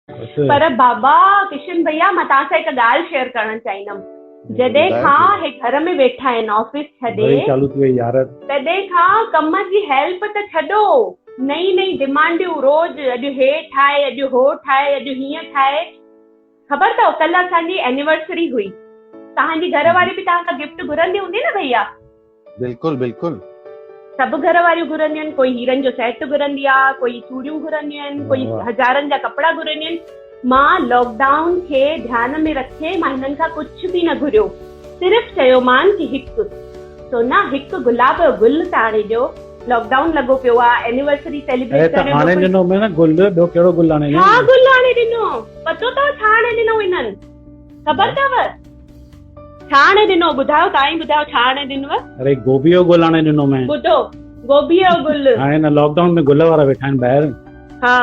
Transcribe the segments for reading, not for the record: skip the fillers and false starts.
पर बाबा किशन भैया मां तव्हां सां हिकु ॻाल्हि शेयर करणु चाहींदमि। जॾहिं ॿुधायो खां थी। हे घर में वेठा आहिनि ऑफिस छॾे, वरी चालू थी वई यार। तॾहिं खां कम जी हेल्प त छॾो, नई नई डिमांडियूं रोज, अॼु हे ठाहे, अॼु हो ठाहे, अॼु हीअं ठाहे। ख़बर अथव कल्ह असांजी एनिवर्सरी हुई, तव्हांजी घर वारी बि तव्हां खां गिफ्ट घुरंदी हूंदी न भैया? बिल्कुलु बिल्कुलु। सभु घर वारियूं घुरंदियूं आहिनि, कोई हीरनि जो सेट घुरंदी आहे, कोई चूड़ियूं घुरंदियूं आहिनि, कोई हज़ारनि जा कपिड़ा घुरंदियूं आहिनि। मां लॉकडाउन खे ध्यान में रखे मां हिननि खां कुझु बि न घुरियो, सिर्फ़ु चयोमान कि हिकु सोना हिकु गुलाब जो गुल त आणे ॾियो। लॉकडाउन लॻो पियो आहे, एनिवर्सरी सेलिब्रेट करण हाणे ॾिनो में न गुल, ॿियो कहिड़ो गुल आणे ॾिनो? छा गुल आणे ॾिनो? पतो अथव छा आणे ॾिनो हिननि? ख़बर अथव छा आणे ॾिनो? ॿुधायो, तव्हां ई ॿुधायो छा आणे ॾिनव? अरे गोभी जो गुल आणे ॾिनो मैं। ॿुधो, गोभीअ जो गुल। हाणे न लॉकडाउन में गुल वारा वेठा आहिनि ॿाहिरि। हा,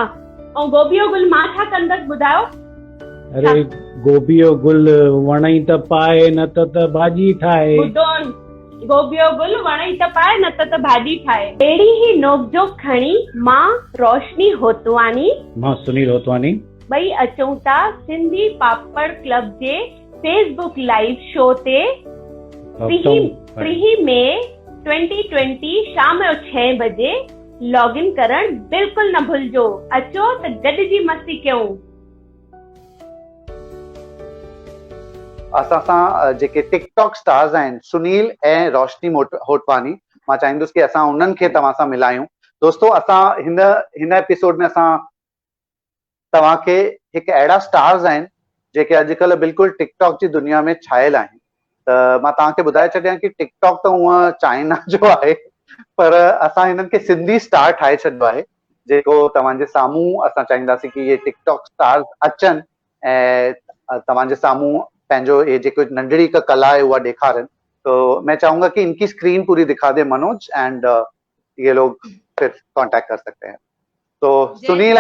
ऐं गोभीअ जो गुल मां छा कंदसि ॿुधायो? अरे गोभी जो गुल वणई त पाए, न त भाॼी ठाहे। ॿुधो, गोभीअ जो गुल वणई त पाए, न त भाॼी ठाहे। अहिड़ी ही नोकझोक खणी मां रोशनी होतवानी, मां सुनील होतवानी ॿई अचूं था सिंधी पापड़ क्लब जे फेसबुक लाइव शो ते 3 मई 2020 शाम जो 6 बजे लॉगिन करण बिल्कुल न भुलिजो। अचो त गॾिजी मस्ती कयूं। असां सां जेके टिकटॉक स्टार्स आहिनि सुनील ऐं रोशनी होटवानी, मां चाहींदुसि कि असां उन्हनि खे तव्हां सां मिलायूं। दोस्तो, असां हिन एपिसोड में असां तव्हांखे हिकु अहिड़ा स्टार्स आहिनि जेके अॼुकल्ह बिल्कुलु टिकटॉक जी दुनिया में छायल आहिनि। त मां तव्हांखे ॿुधाए छॾियां कि टिकटॉक त हूअं चाइना जो आहे, पर असां हिननि खे सिंधी स्टार ठाहे छॾियो आहे, जेको तव्हांजे साम्हूं असां चाहींदासीं कि ये टिकटॉक स्टार्स अचनि ऐं तव्हांजे साम्हूं पंहिंजो ये जेको नंढड़ी हिकु कला है उहा ॾेखारनि। तो मैं चाहूंगा कि इनकी स्क्रीन पूरी दिखा दे मनोज, एंड ये लोग फिर कांटेक्ट कर सकते हैं। तो सुनील,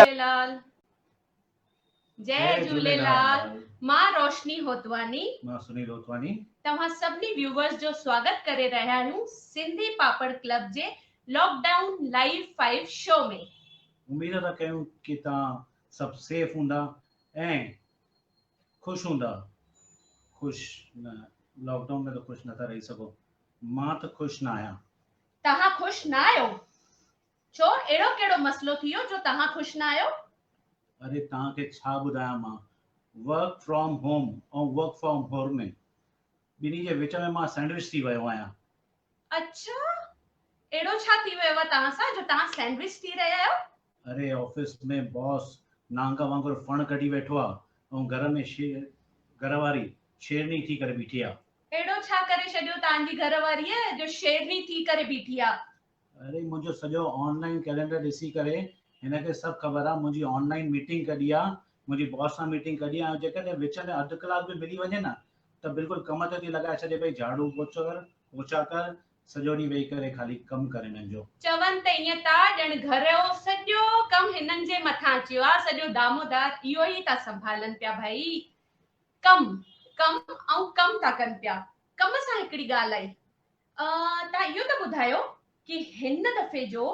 जय झूलेलाल। मां रोशनी होतवानी, मां सुनील होतवानी तव्हां सभिनी व्यूवर्स जो स्वागत करे रहिया आहियूं सिंधी पापड़ क्लब जे लॉकडाउन लाइव 5 शो में। उम्मीद था कयूं कि तव्हां सभु सेफ हूंदा ऐं ख़ुशि हूंदा। ख़ुशि न, लॉकडाउन में तो ख़ुशि नथा रही सघो। मां त ख़ुशि न आहियां। तव्हां ख़ुशि न आहियो? छो, अहिड़ो कहिड़ो मसलो थी वियो जो तव्हां ख़ुशि न आहियो? अरे तव्हांखे छा ॿुधायां मां, वर्क फ्रॉम होम ऐं वर्क फ्रॉम होम में ॿिन्ही जे विच में मां सैंडविच थी वियो आहियां। अच्छा, अहिड़ो छा थी वियो आहे तव्हां सां जो तव्हां सैंडविच थी रहिया आहियो? अरे ऑफिस में बॉस नांग वांगुरु फण कढी वेठो आहे ऐं घर में घर वारी शेरनी थी करे बीठी आहे। अहिड़ो छा करे छॾियो तव्हांजी घर वारीअ जो शेरनी थी करे बीठी आहे? अरे मुंहिंजो सॼो ऑनलाइन कैलेंडर ॾिसी करे हिनखे सभु ख़बर आहे मुंहिंजी ऑनलाइन मीटिंग कढी आहे, मुंहिंजी बॉस सां मीटिंग कढी आहे। जेकॾहिं विच में अधु कलाक बि मिली वञे न त बिल्कुलु कम ते थी लॻाए छॾे पई, झाड़ू पोछा कर, सॼो ॾींहुं वेही करे ख़ाली कमु करे हिननि जो। चवनि त ईअं था ॼण घर जो सॼो कमु हिननि जे मथां अचियो आहे, सॼो दामोदार इहो ई था संभालनि पिया भाई। कम कम ऐं कम था कनि पिया। कम सां हिकिड़ी ॻाल्हि आई, तव्हां इहो त ॿुधायो कि हिन दफ़े जो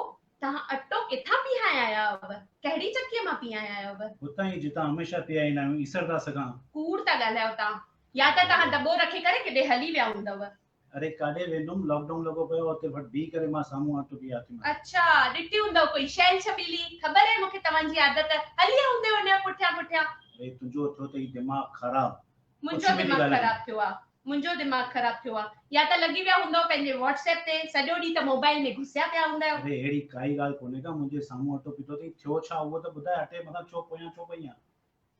तव्हां अटो किथां पीहाए आया आहियो? कहिड़ी चकीअ मां पीहाए आया आहियो? हुतां ई जितां हमेशह पीहाईंदा आहियूं, ईसर था सघां। कूड़ था ॻाल्हायो तव्हां, या त तव्हां दॿो रखी करे किथे हली विया हूंदव। अरे काॾे वेंदुमि, लॉकडाउन लॻो पियो हुते वटि बीह करे मां साम्हूं अटो पीहाती। अच्छा, ॾिठी हूंदव कोई शैल छबीली, ख़बर आहे मूंखे तव्हांजी आदत, हली हूंदव हुन पुठियां पुठियां। अरे तुंहिंजो थियो अथई दिमाग़ ख़राब। मुंहिंजो दिमाग़ ख़राब थियो आहे, मुंहिंजो दिमाग़ ख़राब थियो आहे, या त लॻी विया हूंदव पंहिंजे व्हाट्सएप ते, सॼो ॾींहुं त मोबाइल में घुसिया पिया हूंदव। अरे अहिड़ी काई ॻाल्हि कोन्हे का, मुंहिंजे साम्हूं अटो पीतो अथई, थियो छा उहो त ॿुधाए, अटे मथां छो पोयां छो पई आहे?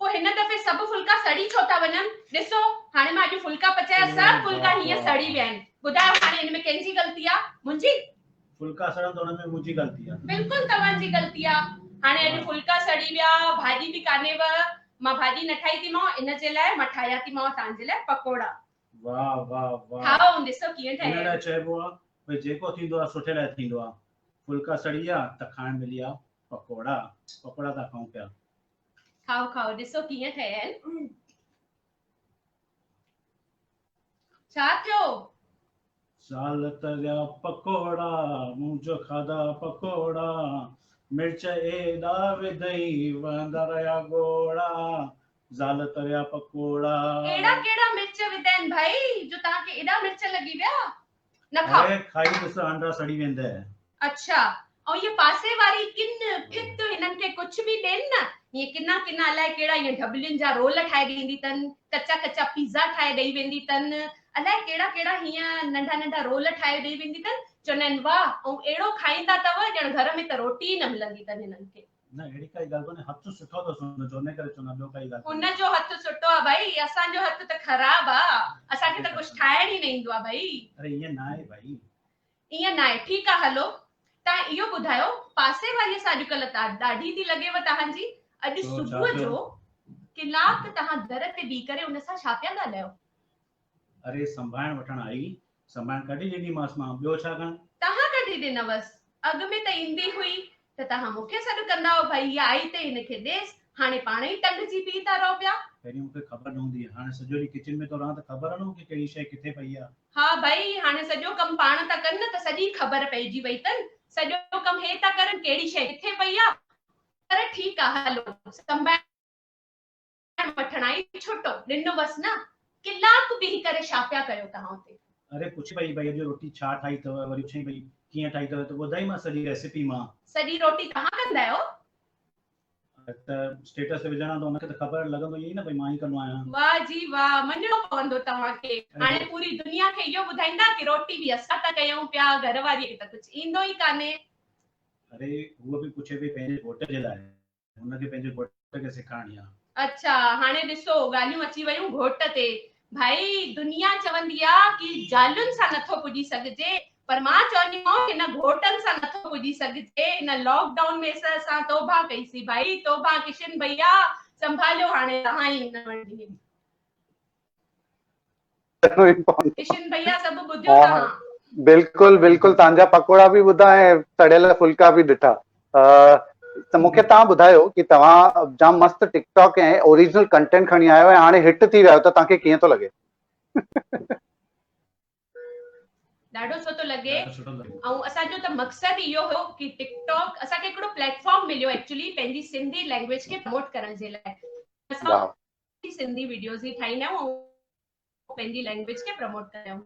पोइ हिन दफ़े सभु फुल्का सड़ी छो था वञनि? ॾिसो, हाणे मां अॼु फुल्का पचाया, सभु फुल्का हीअं सड़ी विया आहिनि। ॿुधायो हाणे हिन में कंहिंजी ग़लती आहे? मुंहिंजी? फुल्का सड़न त हुन में मुंहिंजी ग़लती आहे। बिल्कुलु तव्हांजी ग़लती आहे। हाणे अॼु फुल्का सड़ी विया, भाॼी बि कान्हेव, मां भाॼी न ठाही थी मां, इन जे लाइ मां ठाहिया थी मां तव्हांजे लाइ पकोड़ा। वाह वाह वाह, खाओ ॾिसो कीअं हिन ठाहिया। लाइ चइबो आहे भई जेको थींदो आहे सुठे लाइ थींदो आहे। फुल्का सड़ी विया त खाइण मिली विया पकोड़ा, पकोड़ा था खाऊं पिया। खाओ खाओ ॾिसो कीअं ठहिया आहिनि। छा थियो? साल तरिया पकोड़ा, मुंहिंजो खाधा पकोड़ा, मिर्च एॾा विधई वहंदा रहिया गोड़ा ज़ाल तरिया पकोड़ा। एड़ा केड़ा मिर्च विधा आहिनि भाई जो तव्हांखे एॾा मिर्च लॻी विया? न खाओ। अरे खाई ॾिस अंडा सड़ी वेंदा। अच्छा, ऐं ये पासे वारी किन फित हिननि खे कुछ बि ॾेन न, ये किना किना अलाए केड़ा ये ढबलियुनि जा रोल ठाहे ॾींदी तन, कच्चा कच्चा पिज़्ज़ा ठाहे ॾेई वेंदी तन, अलाए केड़ा केड़ा हीअं नंढा नंढा रोल ठाहे ॾेई वेंदी तन, चवंदा आहिनि वाह, ऐं एड़ो खाईंदा तव ॼण घर में त रोटी ई न मिलंदी तन हिननि खे। न अहिड़ी काई ॻाल्हि कोन्हे, हथ सुठो अथसि हुनजो, इन करे चवंदा, ॿियो काई ॻाल्हि कोन्हे। हुनजो हथ सुठो आहे भाई, असांजो हथ त ख़राब आहे, असांखे त कुछ ठाहिण ई न ईंदो आहे भाई। अरे ईअं न आहे भाई, ईअं न आहे, ठीकु आहे हलो, तव्हां इहो ॿुधायो पासे वारीअ सां अॼुकल्ह ॾाढी थी लॻेव तव्हांजी, अॼु छो, सुबुह छा थियो? जो कलाक तव्हां दर ते बीह करे उन सां छा पिया ॻाल्हायो? अरे संभाइण वठण आई, संभाइण कढी ॾींदीमांसि मां, ॿियो छा कयां? तव्हां कढी ॾिनवसि, अॻ में त ईंदी हुई त तव्हां मूंखे सॾु कंदा हो भाई इहा आई त हिनखे ॾेसि, हाणे पाण ई टंगजी पी था रहो पिया। पहिरीं मूंखे ख़बर न हूंदी, हाणे सॼो ॾींहुं किचन में थो रहां त ख़बर आहे न मूंखे कहिड़ी शइ किथे पई आहे। हा भाई, हाणे सॼो कमु पाण था कनि न त सॼी ख़बर पइजी वई अथनि, सॼो कमु हे था करनि कहिड़ी शइ किथे पई आहे। पर ठीकु आहे हलो, संभाइण वठण आई छुटो ॾिनोवसि न, कलाक बीह करे छा पिया कयो तव्हां हुते? अरे पुछ पई भई अॼु रोटी छा ठाही अथव, वरी पुछई भई कीअं ठाही अथव, त ॿुधाई मां सॼी रेसिपी मां। सॼी रोटी तव्हां कंदा आहियो? त स्टेटस ते विझणा त हुनखे त ख़बर लॻंदो ई न भई मां ई कंदो आहियां। वाह जी वाह, मञणो पवंदो तव्हांखे, हाणे पूरी दुनिया खे इहो ॿुधाईंदा कि रोटी बि असां था कयूं पिया, घरवारीअ खे त कुछ ईंदो ई कान्हे। अरे उहो बि पुछे पई पंहिंजे घोट जे लाइ, हुनखे पंहिंजे घोट खे सेखारणी आहे। अच्छा, हाणे ॾिसो ॻाल्हियूं अची वयूं घोट ते। भाई दुनिया चवंदी आहे कि जालुनि सां नथो पुॼी सघिजे, पर मां चवंदी आहियां कि न घोटनि सां नथो पुॼी सघिजे। इन लॉकडाउन में असां तौबा कईसीं भाई, तौबा किशन भैया, संभालियो हाणे तव्हां ई हिन वंडी। किशन भैया सभु ॿुधियो तव्हां? बिल्कुलु बिल्कुलु, तव्हांजा पकोड़ा बि ॿुधा ऐं तड़ियल फुल्का बि ॾिठा। त मूंखे तव्हां ॿुधायो कि तव्हां जाम मस्त टिकटॉक ऐं ओरिजिनल कंटेंट खणी आयो ऐं हाणे हिट थी विया आहियो, त तव्हांखे कीअं थो लॻे? ॾाढो सुठो लॻे, ऐं असांजो त मक़सदु इहो हो कि टिकटॉक असांखे हिकिड़ो प्लेटफॉर्म मिलियो एक्चुअली पंहिंजी सिंधी लैंग्वेज खे प्रमोट करण जे लाइ। असां सिंधी वीडियोज़ ई ठाहींदा आहियूं ऐं पंहिंजी लैंग्वेज खे प्रमोट कंदा आहियूं।